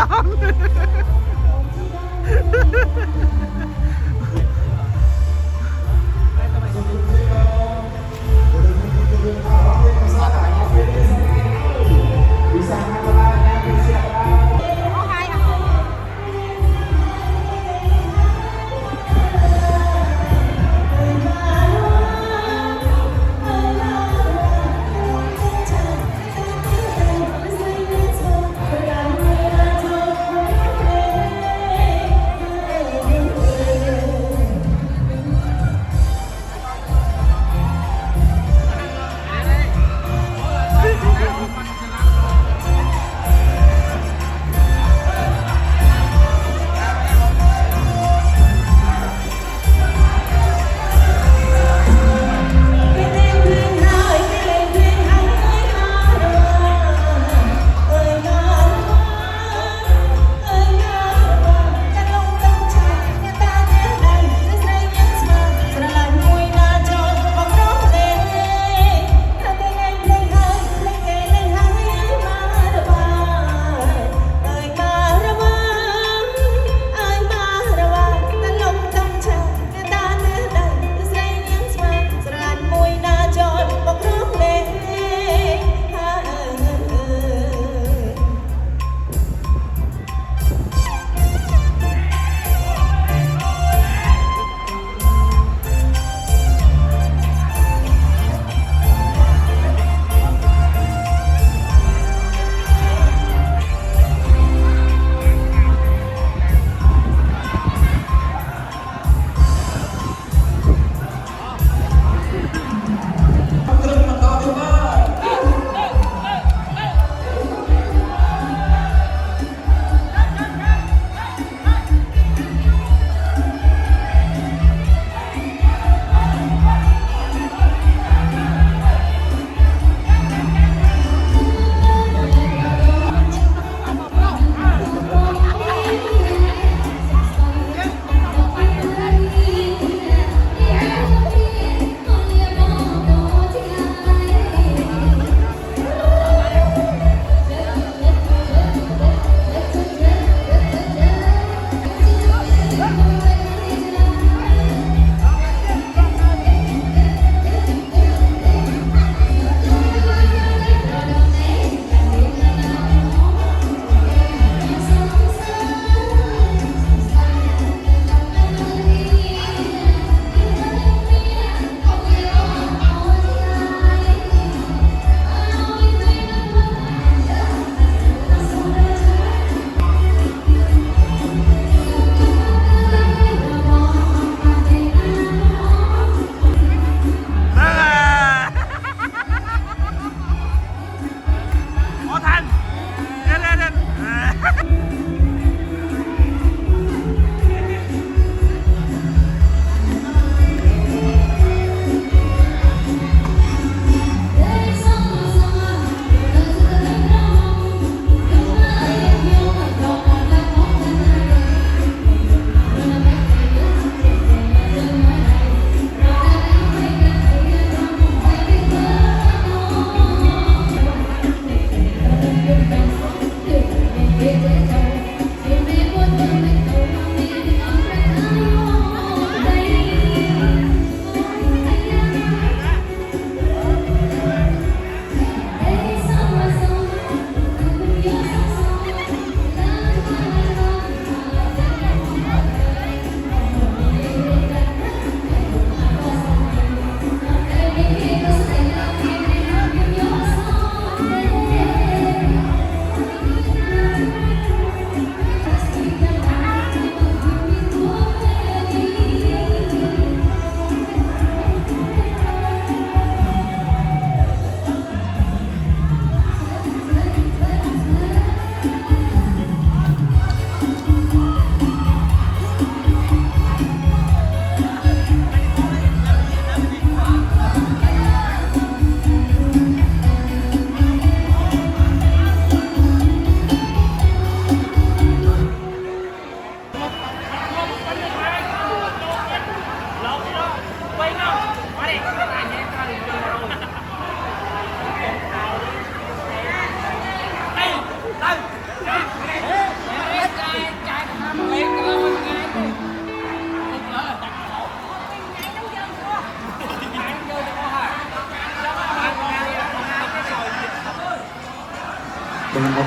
อง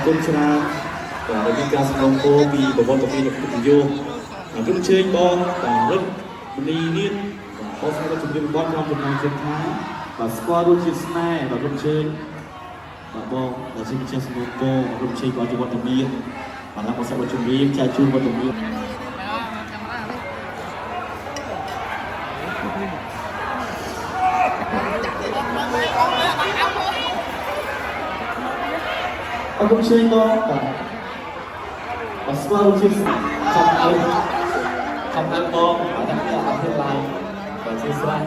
คุณชนะแต่ในการสนองโคมีบทบาทตรงนี้ในคุณโยรุ่นเชยบอลแต่รุ่นมันนี่นี่พอสมัยจุดเริ่มบอลทำจนนานสุดท้ายแต่สกอร์รุ่นชิสแน่แต่รุ่นเชยบอลแต่ชิงเชียร์สนองโครุ่นเชยบอลจังหวัดตรงนี้มาแล้วพอสมัยจุดเริ่มใจชูบอลตรงนี้รุ่นเชยบอลแต่สกอร์รุ่นชิสทำบอลมาตั้งแต่อัพเดทไลน์แต่ชิสไลน์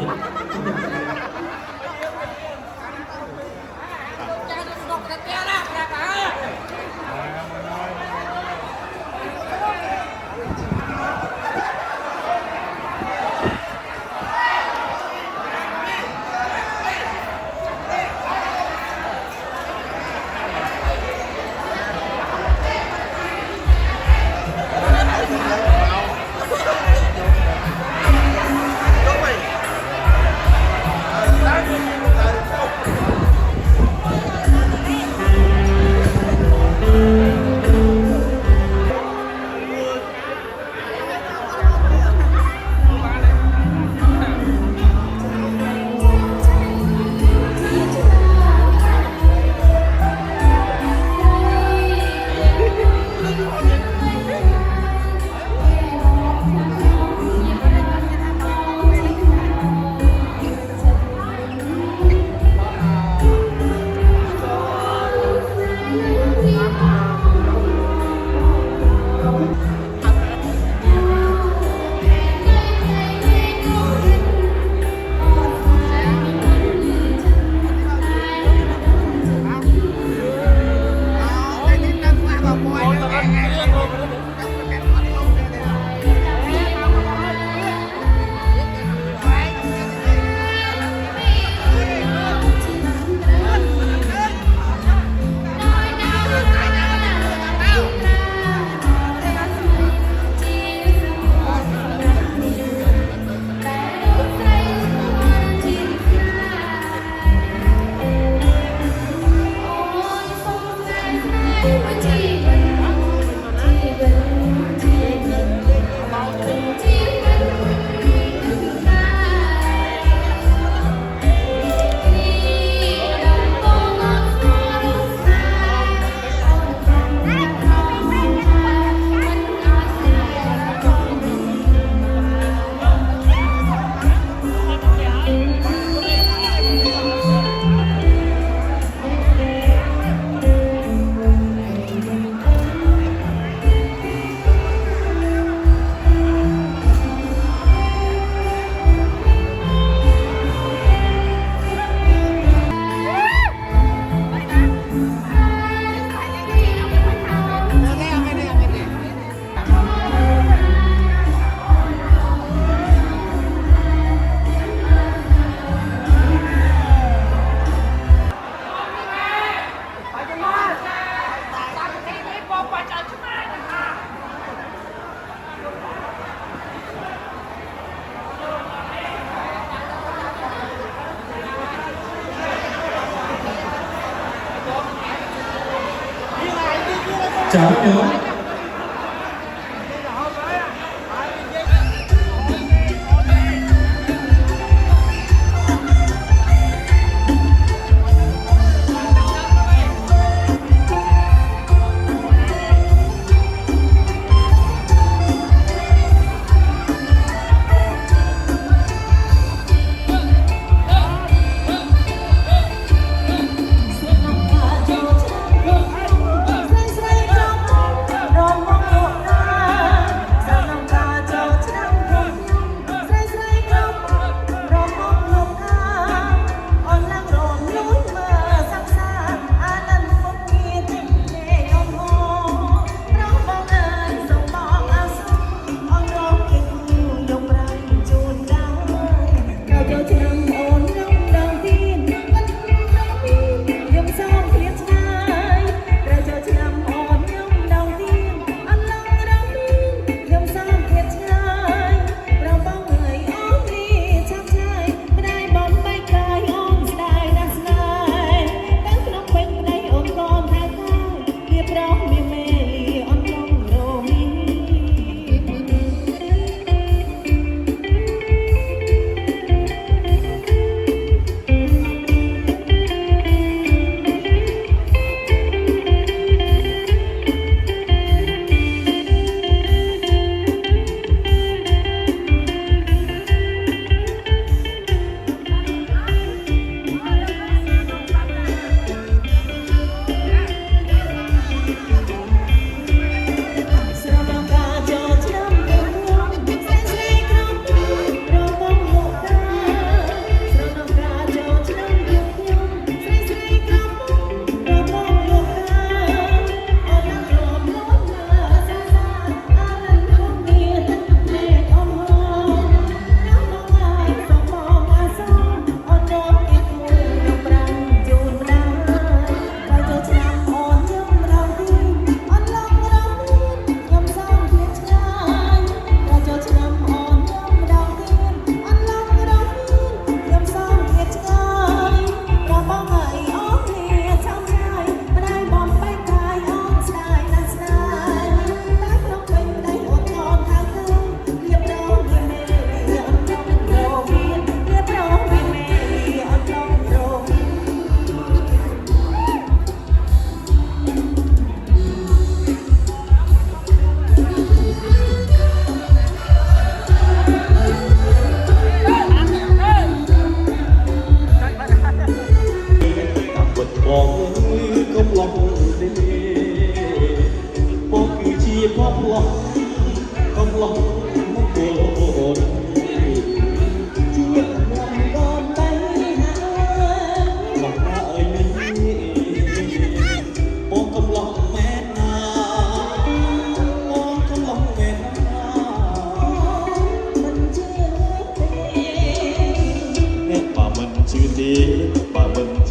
chào nữa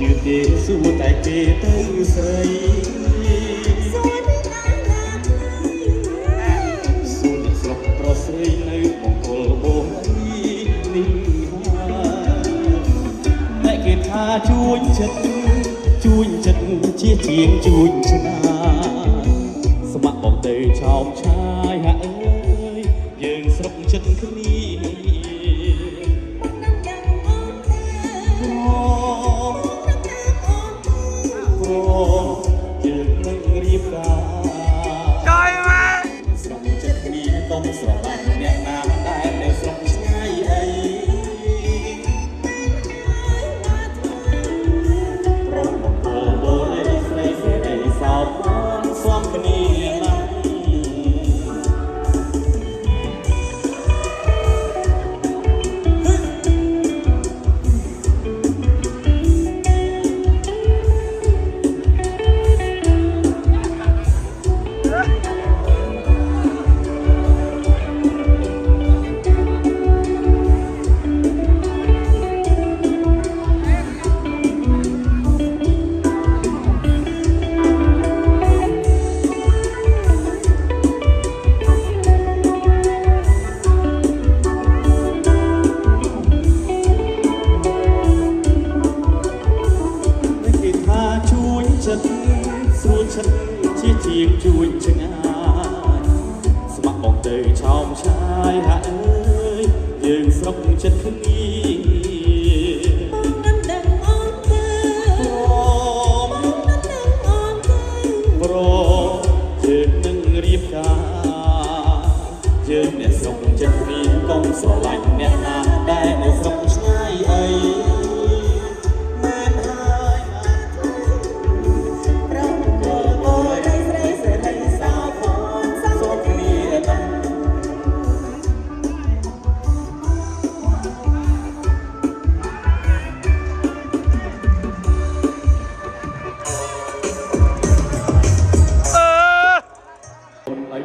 จืดเย็นสู้แต่เกเตอร์ใสสู้แต่สลบเพราะใส่ในมองโกลโบนี่แม่เกิดท่าช่วยฉันเชี่ยเจียงช่วยชนะสมัครบอกเตยชาวชายฮะเอ้ยยังสลบฉันคนนี้ต้องสระบัดเนี่ยน้ำได้ในสมชายไอ้โปรโบโบเลยใส่เสื้อไอ้สาวพรสวมคนนี้นั้นสู้ฉันที่เจียงช่วยชนะสมัครบอกเตยชาวชายฮะเอ้ยยังสลบฉันคนนี้โปรเธอนั่งรีบกาเธอเนี่ยสลบฉันคนนี้ต้องสลายเนี่ยนาได้ในสลบชายไอ้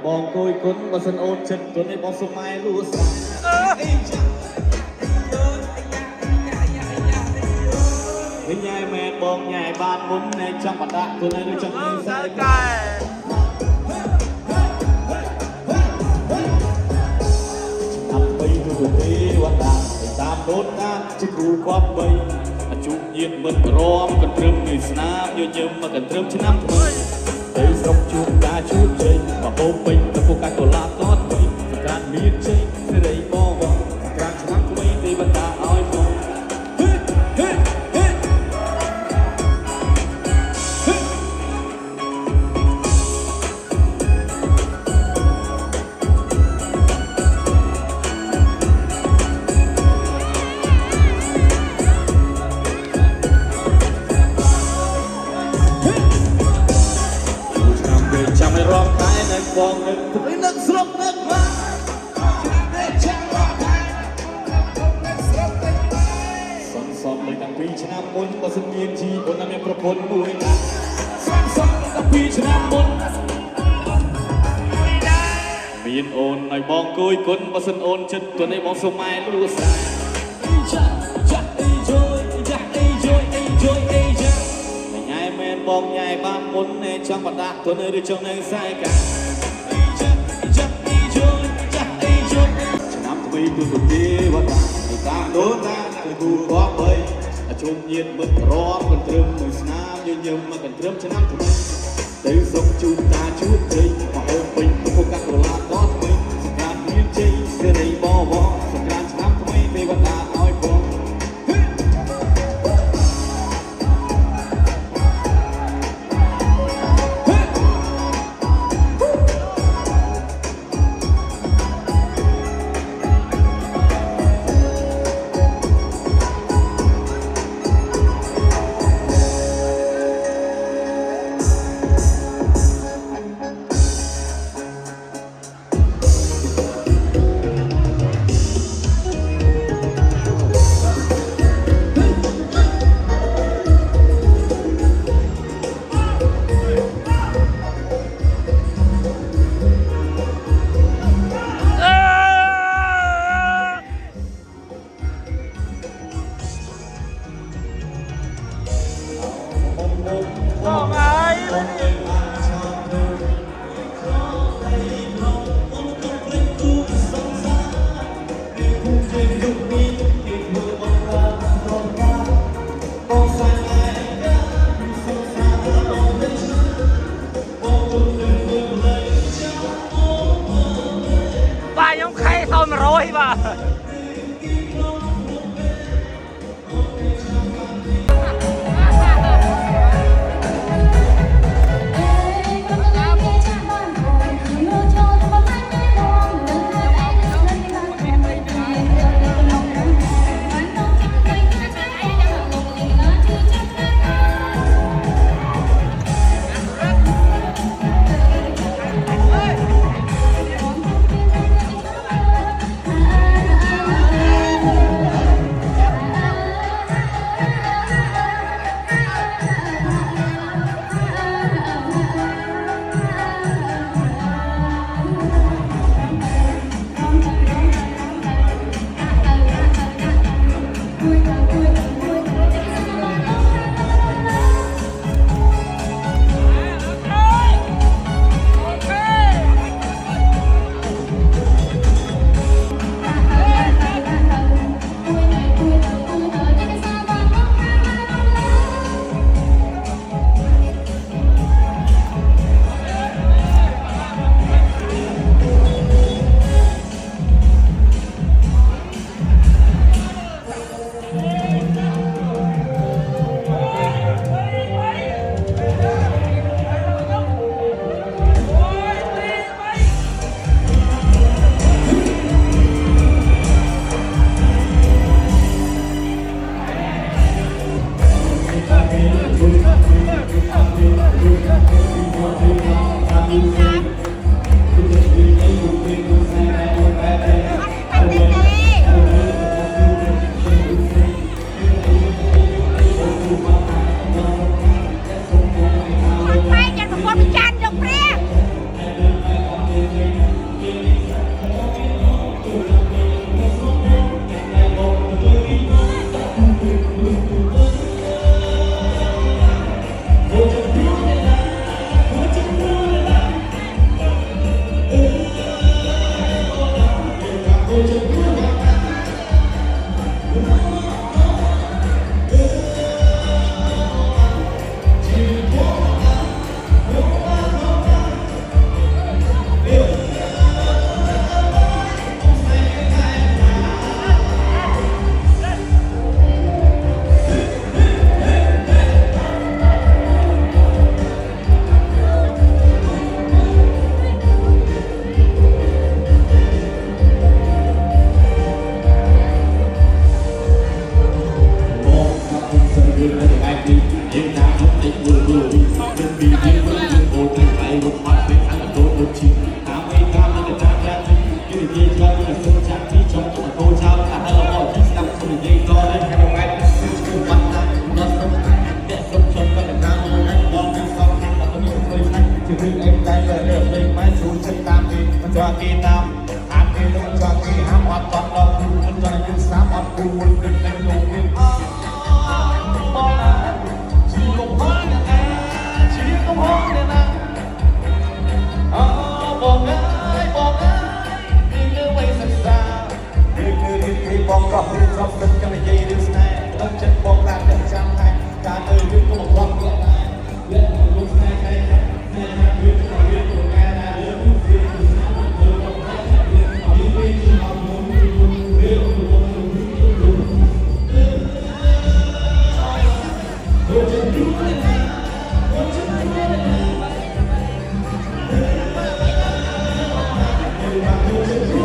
บองโกยคนมาสนโอนฉันตัวในบองสมัยรู้สักเฮ้ยยายแม่บองยายบ้านมุนในจังหวัดละตัวในรู้จักในสายกายทำไปดูดีว่าตามโดนตาจะครูความใบจุกเย็นมันร้อนกันเติมในสนามเยอะๆมากันเติมชนะเพื่อเอ้ยสมจุกตาชุดใจมาโบไปมาโฟกัสตัวลาตอดไปการมีใจเสด็จมองการชนะก็ไม่ได้บรรดาเอาไอ้มองเฮ้เฮ้เฮ้จำไม่ร้องไห้ในฟองหนึ่งถึงไม่นึกสลบนึกว่าซ้อมเลยตั้งปีชนะมุนมาสมีนทีบนนั้นเป็นประพลมวยนะซ้อมตั้งปีชนะมุนมีนโอนในบองกุยคนมาสนโอนจุดตัวในบองสมัยรู้สายบองใหญ่บ้านมุนในจังหวัดละตัวในหรือจังในสายกันน้ำทวีตัวตัวดีว่าตามโดนตาตัวกูร้องไปชมเย็นมันร้อนมันเติมมันสนามเยอะๆมากันเติมชนะทำไมเติมสมจูตาชุดใจมาเอาไปมาโฟกัสตัวลาตอนไปสกัดยืนใจเสด็จบ่สกัดชนะทำไมในวันตาเอาไอ้พอ bà nhóm khay thôi mà rồi bà Hãy subscribe cho kênh Ghiền Mì Gõ để không bỏ lỡ